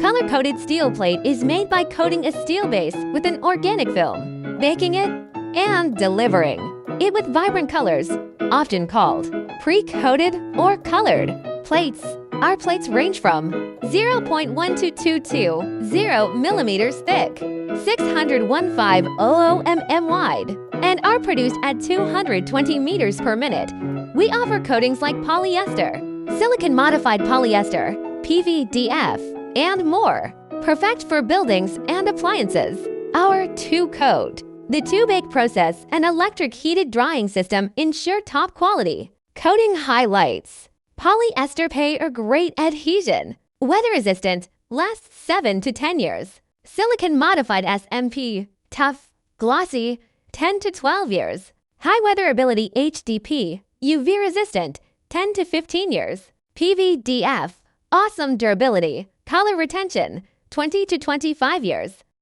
Color-coated steel plate is made by coating a steel base with an organic film, baking it, and delivering it with vibrant colors, often called pre-coated or colored plates. Our plates range from 0.1222 millimeters thick, 615 OOM wide, and are produced at 220 meters per minute. We offer coatings like polyester, silicon-modified polyester, PVDF, and more, perfect for buildings and appliances. Our two-coat, the two-bake process and electric heated drying system ensure top quality. Coating highlights. Polyester pay a great adhesion. Weather-resistant, lasts 7 to 10 years. Silicon-modified SMP, tough, glossy, 10 to 12 years. High-Weatherability HDP, UV-resistant, 10 to 15 years. PVDF, awesome durability, color retention, 20 to 25 years.